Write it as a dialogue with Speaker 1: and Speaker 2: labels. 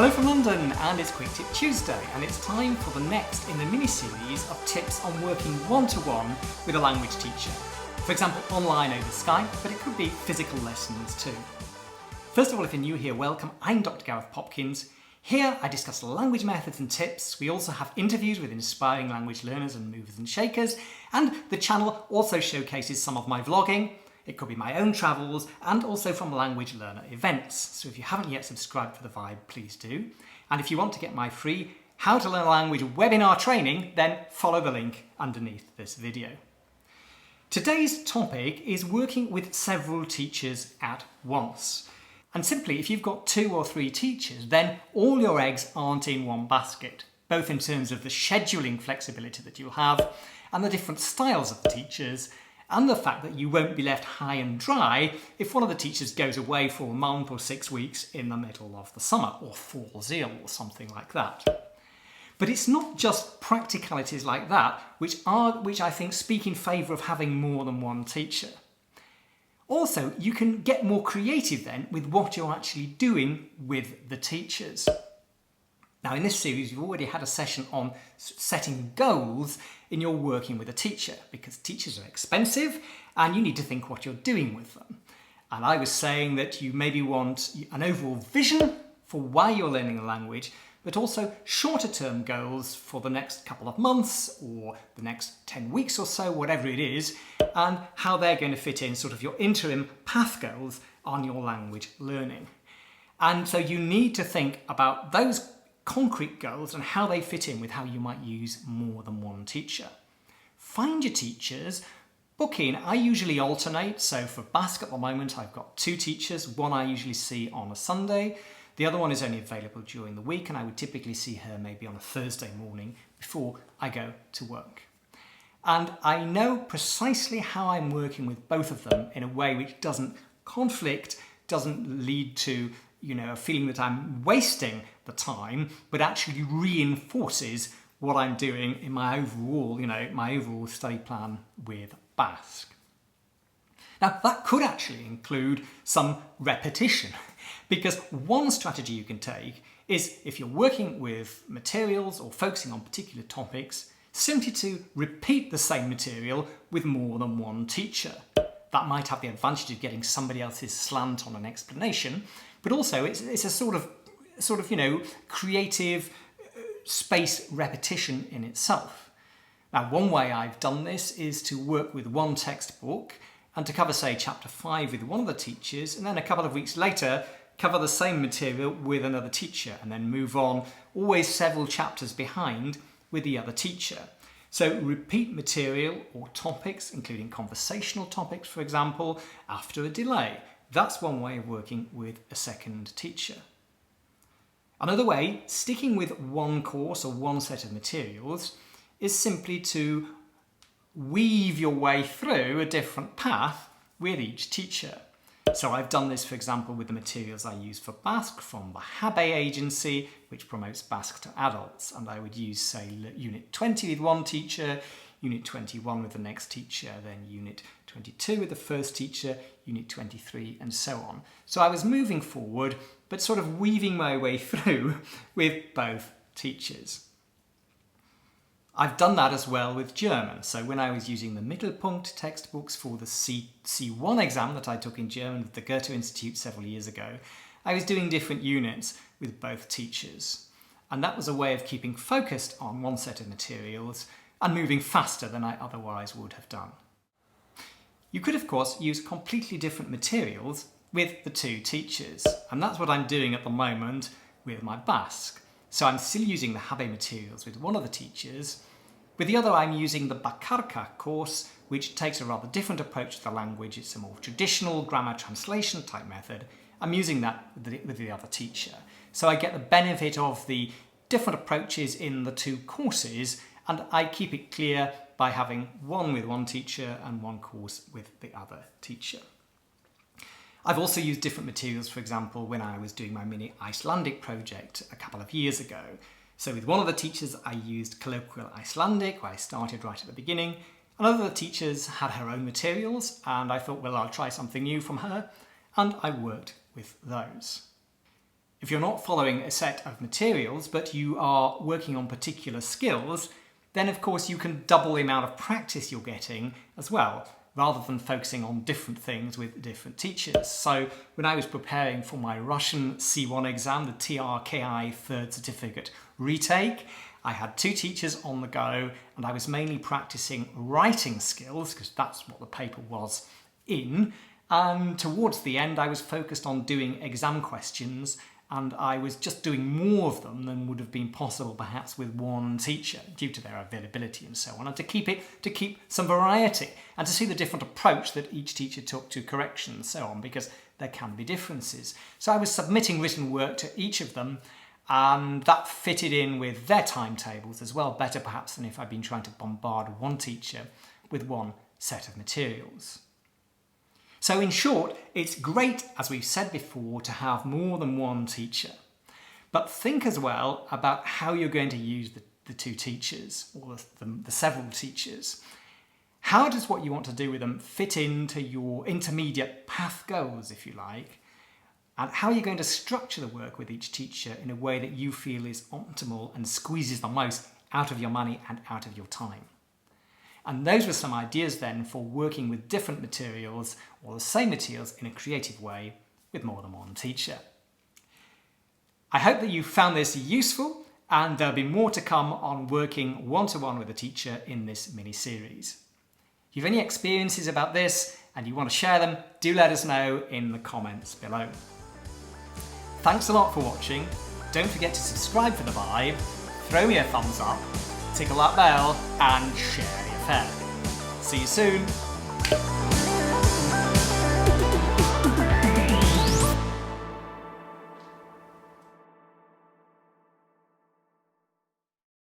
Speaker 1: Hello from London, and it's Quick Tip Tuesday, and it's time for the next in the mini-series of tips on working one-to-one with a language teacher. For example, online over Skype, but it could be physical lessons too. First of all, if you're new here, welcome. I'm Dr. Gareth Popkins. Here I discuss language methods and tips. We also have interviews with inspiring language learners and movers and shakers, and the channel also showcases some of my vlogging. It could be my own travels and also from language learner events. So if you haven't yet subscribed for the vibe, please do. And if you want to get my free How to Learn a Language webinar training, then follow the link underneath this video. Today's topic is working with several teachers at once. And simply, if you've got 2 or 3 teachers, then all your eggs aren't in one basket, both in terms of the scheduling flexibility that you'll have and the different styles of the teachers, and the fact that you won't be left high and dry if one of the teachers goes away for a month or 6 weeks in the middle of the summer, or falls ill or something like that. But it's not just practicalities like that which I think speak in favour of having more than one teacher. Also, you can get more creative then with what you're actually doing with the teachers. Now, in this series, you've already had a session on setting goals in your working with a teacher, because teachers are expensive and you need to think what you're doing with them. And I was saying that you maybe want an overall vision for why you're learning a language, but also shorter term goals for the next couple of months or the next 10 weeks or so, whatever it is, and how they're going to fit in sort of your interim path goals on your language learning. And so you need to think about those concrete goals and how they fit in with how you might use more than one teacher. Find your teachers, book in. I usually alternate, so for Basque at the moment I've got 2 teachers. One I usually see on a Sunday, the other one is only available during the week, and I would typically see her maybe on a Thursday morning before I go to work. And I know precisely how I'm working with both of them in a way which doesn't conflict, doesn't lead to a feeling that I'm wasting the time, but actually reinforces what I'm doing in my overall study plan with Basque. Now, that could actually include some repetition, because one strategy you can take is, if you're working with materials or focusing on particular topics, simply to repeat the same material with more than one teacher. That might have the advantage of getting somebody else's slant on an explanation, but also it's a sort of creative space repetition in itself. Now, one way I've done this is to work with one textbook and to cover, say, chapter 5 with one of the teachers, and then a couple of weeks later cover the same material with another teacher, and then move on, always several chapters behind, with the other teacher. So repeat material or topics, including conversational topics, for example, after a delay. That's one way of working with a second teacher. Another way, sticking with one course or one set of materials, is simply to weave your way through a different path with each teacher. So I've done this, for example, with the materials I use for Basque from the HABE agency, which promotes Basque to adults. And I would use, say, Unit 20 with one teacher, Unit 21 with the next teacher, then Unit 22 with the first teacher, Unit 23, and so on. So I was moving forward, but sort of weaving my way through with both teachers. I've done that as well with German. So when I was using the Mittelpunkt textbooks for the C1 exam that I took in German at the Goethe Institute several years ago, I was doing different units with both teachers. And that was a way of keeping focused on one set of materials and moving faster than I otherwise would have done. You could, of course, use completely different materials with the 2 teachers, and that's what I'm doing at the moment with my Basque. So I'm still using the HABE materials with one of the teachers. With the other, I'm using the Bakarka course, which takes a rather different approach to the language. It's a more traditional grammar translation type method. I'm using that with the other teacher. So I get the benefit of the different approaches in the 2 courses, and I keep it clear by having one with one teacher and one course with the other teacher. I've also used different materials, for example, when I was doing my mini Icelandic project a couple of years ago. So with one of the teachers, I used colloquial Icelandic, where I started right at the beginning. Another of the teachers had her own materials, and I thought, well, I'll try something new from her, and I worked with those. If you're not following a set of materials, but you are working on particular skills, then of course you can double the amount of practice you're getting as well, rather than focusing on different things with different teachers. So when I was preparing for my Russian C1 exam, the TRKI third certificate retake, I had 2 teachers on the go, and I was mainly practicing writing skills, because that's what the paper was in. And towards the end, I was focused on doing exam questions, and I was just doing more of them than would have been possible perhaps with one teacher due to their availability and so on, and to keep some variety and to see the different approach that each teacher took to correction and so on, because there can be differences. So I was submitting written work to each of them, and that fitted in with their timetables as well, better perhaps than if I'd been trying to bombard one teacher with one set of materials. So in short, it's great, as we've said before, to have more than one teacher. But think as well about how you're going to use the 2 teachers, or the several teachers. How does what you want to do with them fit into your intermediate path goals, if you like? And how are you going to structure the work with each teacher in a way that you feel is optimal and squeezes the most out of your money and out of your time? And those were some ideas then for working with different materials or the same materials in a creative way with more than one teacher. I hope that you found this useful, and there'll be more to come on working one-to-one with a teacher in this mini-series. If you have any experiences about this and you want to share them, do let us know in the comments below. Thanks a lot for watching. Don't forget to subscribe for the vibe, throw me a thumbs up, tickle that bell, and share the affair. See you soon.